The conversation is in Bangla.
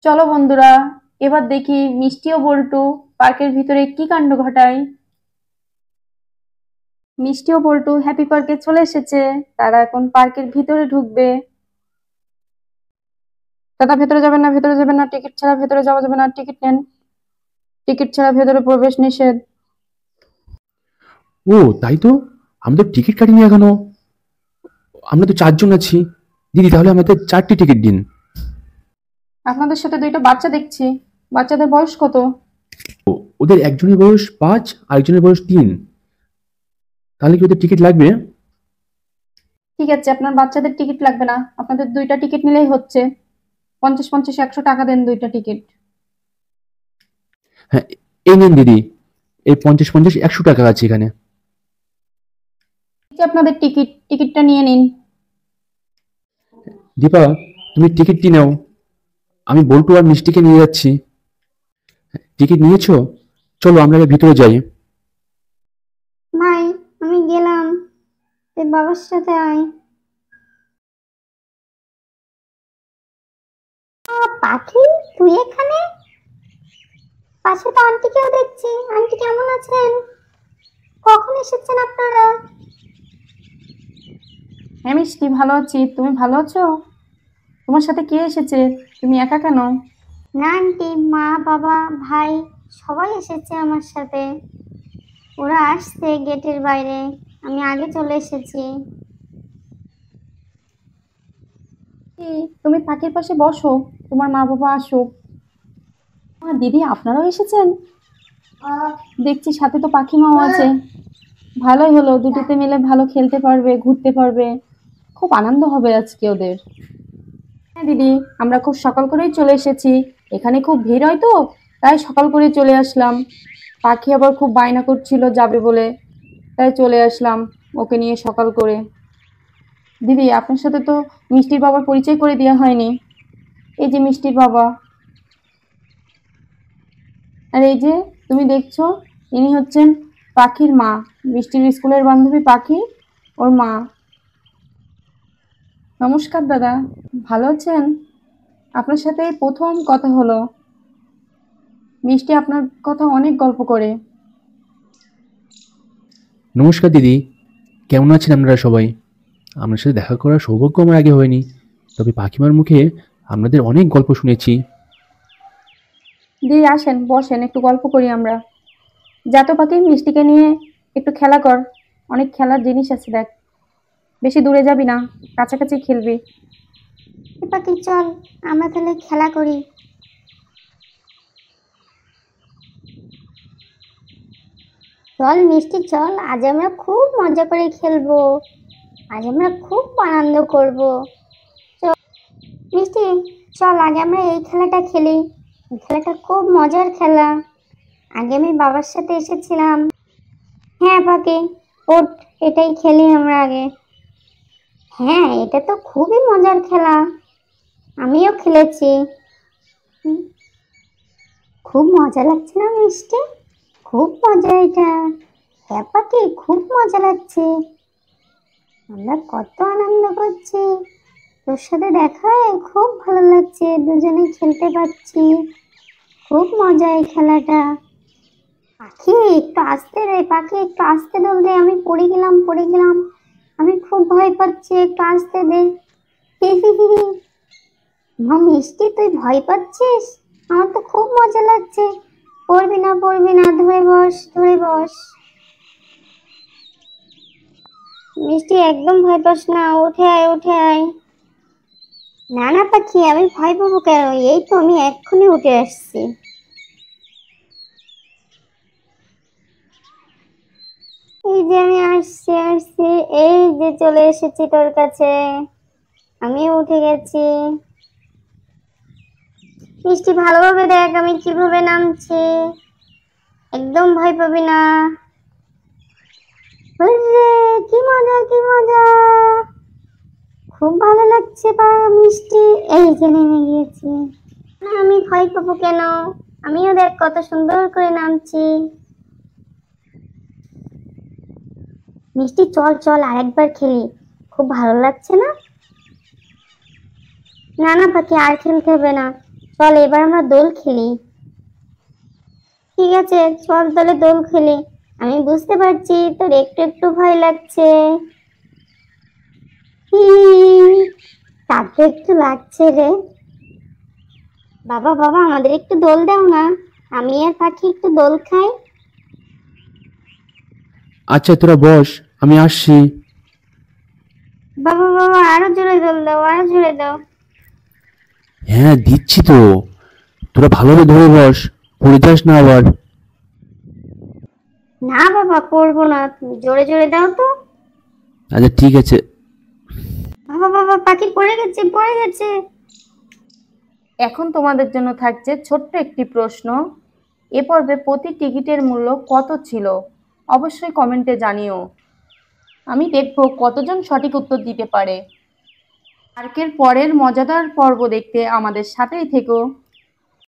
চলো বন্ধুরা, এবার দেখি মিষ্টি ও বল্টু পার্কের ভিতরে কি কাণ্ড ঘটায়। মিষ্টি ও বল্টু হ্যাপি পার্কে চলে এসেছে। তারা এখন পার্কের ভিতরে ঢুকবে। দাদা ভেতরে যাবেন না, ভেতরে যাবেন না, টিকিট ছাড়া ভেতরে যাওয়া যাবে না, টিকিট নেন, টিকিট ছাড়া ভেতরে প্রবেশ নিষেধ। ও তাই তো। আমি তো টিকিট কাটিনি এখনো। আমরা তো 4 জন আছি। দিদি, তাহলে আমাদের 4টি টিকিট দিন। আপনাদের সাথে দুইটা বাচ্চা দেখছি। বাচ্চাদের বয়স কত? ওদের একজনের বয়স 5, আরেকজনের বয়স 3। তাহলে কি ওদের টিকিট লাগবে? ঠিক আছে, আপনার বাচ্চাদের টিকিট লাগবে না, আপনাদের দুইটা টিকিট নিলেই হচ্ছে। 50 50 100 টাকা দেন দুইটা টিকিট। হ্যাঁ, এই নিন দিদি। এই 50 50 100 টাকা আছে এখানে। এই যে আপনাদের টিকিট, টিকিটটা নিয়ে নিন। দীপা, তুমি টিকিটটি নাও। আমি বল্টু আর মিষ্টিকে নিয়ে যাচ্ছি। টিকিট নিয়েছো? চলো আমরা এবার ভিতরে যাই। ভাই, আমি গেলাম। তুই বাবার সাথে আয়। পাখি, তুই এখানে? পাশে তো আন্টিকেও দেখছি। আন্টি কেমন আছেন? কখন এসেছেন আপনারা? হ্যাঁ মিষ্টি, ভালো আছি। তুমি ভালো আছো? তোমার সাথে কে এসেছে? তুমি একা কেন? না আন্টি, মা বাবা ভাই সবাই এসেছে আমার সাথে। ওরা আসছে গেটের বাইরে, আমি আগে চলে এসেছি। তুমি পাখির পাশে বসো, তোমার মা বাবা আসুক। দিদি, আপনারাও এসেছেন? দেখছি সাথে তো পাখি মাও আছে। ভালোই হলো, দুটোতে মিলে ভালো খেলতে পারবে, ঘুরতে পারবে। খুব আনন্দ হবে আজকে ওদের। হ্যাঁ দিদি, আমরা খুব সকাল করেই চলে এসেছি। এখানে খুব ভিড় হয় তো, তাই সকাল করেই চলে আসলাম। পাখি আবার খুব বায়না করছিল যাবে বলে, তাই চলে আসলাম ওকে নিয়ে সকাল করে। দিদি, আপনার সাথে তো মিষ্টির বাবার পরিচয় করে দেওয়া হয়নি। এই যে মিষ্টির বাবা। আর এই যে তুমি দেখছো, ইনি হচ্ছেন পাখির মা। মিষ্টির স্কুলের বান্ধবী পাখি, ওর মা। নমস্কার দাদা, ভালো আছেন? আপনার সাথে এই প্রথম কথা হলো। মিষ্টি আপনার কথা অনেক গল্প করে। নমস্কার দিদি। কেমন আছেন আপনারা সবাই? আপনার সাথে দেখা করার সৌভাগ্য আমার আগে হয়নি, তবে পাখিমার মুখে আপনাদের অনেক গল্প শুনেছি। দিদি আসেন, বসেন, একটু গল্প করি আমরা। যা তো পাখি, মিষ্টিকে নিয়ে একটু খেলা কর। অনেক খেলার জিনিস আছে দেখ। বেশি দূরে যাবি না, কাছাকাছি খেলবি। পাখি চল, আমরা তাহলে খেলা করি। চল মিষ্টি চল, আজ আমরা খুব মজা করে খেলবো। আজ আমরা খুব আনন্দ করব। চল মিষ্টি, চল আগে আমরা এই খেলাটা খেলি। এই খেলাটা খুব মজার খেলা। আগে আমি বাবার সাথে এসেছিলাম। হ্যাঁ পাখি, ওঠ, এটাই খেলি আমরা আগে। হ্যাঁ, এটা তো খুবই মজার খেলা, আমিও খেলেছি। হুম, খুব মজা লাগছে না মিষ্টি? খুব মজা এটা। হ্যাঁ পাখি, খুব মজা লাগছে। আমরা কত আনন্দ করছি। তোর সাথে দেখা হয়ে খুব ভালো লাগছে, দুজনে খেলতে পারছি। খুব মজা এই খেলাটা। পাখি একটু আসতে রে, পাখি একটু আসতে দোল দে, আমি পড়ে গেলাম পড়ে গেলাম। আমি খুব ভয় পাচ্ছি, একটু আসতে দে। হি হি হি হি। মা মিষ্টি, তুই ভয় পাচ্ছিস? আমার তো খুব মজা লাগছে। পড়বি না পড়বি না, ধরে বস ধরে বস। মিষ্টি একদম ভয় পাস না, উঠে আয় উঠে আয়। না না পাখি, আমি ভয় পাবো কেন? এই তো আমি এক্ষুনি উঠে আসছি। এই যে আমি আসছি আসছি, এই যে চলে এসেছি তোর কাছে। আমি উঠে গেছি। মিষ্টি ভালোভাবে দেখ আমি কিভাবে নামছি। একদম ভয় পাবি না। হুররে, কি মজা কি মজা। খুব ভালো লাগছে মিষ্টি। এই যে নেমে গিয়েছি। না, আমি ভয় পাবো কেন? আমিও দেখ কত সুন্দর করে নামছি। মিষ্টি চল চল, আরেকবার খেলি। খুব ভালো লাগছে না? না না পাখি, আর খেলতে হবে না। চল এবার আমরা দোল খেলি। ঠিক আছে, চল তাহলে দোল খেলি। আমি বুঝতে পারছি তোর একটু একটু ভয় লাগছে। তার তো একটু লাগছে রে। বাবা বাবা, আমাদের একটু দোল দাও না, আমি আর পাখি একটু দোল খাই। আচ্ছা তোরা বস, আমি আসছি। বাবা বাবা, আরো জোরে দোল দাও, আরো জোরে দাও। হ্যাঁ দিচ্ছি তো, তোরা ভালোভাবে ধরে বস, পড়ে যাস না আবার। না বাবা, পড়বো না, তুমি জোরে জোরে দাও তো। আচ্ছা ঠিক আছে। বাবা বাবা, পাখি পড়ে গেছে, পড়ে গেছে। এখন তোমাদের জন্য থাকছে ছোট্ট একটি প্রশ্ন। এ পর্বে প্রতি টিকিটের মূল্য কত ছিল অবশ্যই কমেন্টে জানিও। আমি দেখব কতজন সঠিক উত্তর দিতে পারে। পার্কের পরের মজাদার পর্ব দেখতে আমাদের সাথেই থেকো।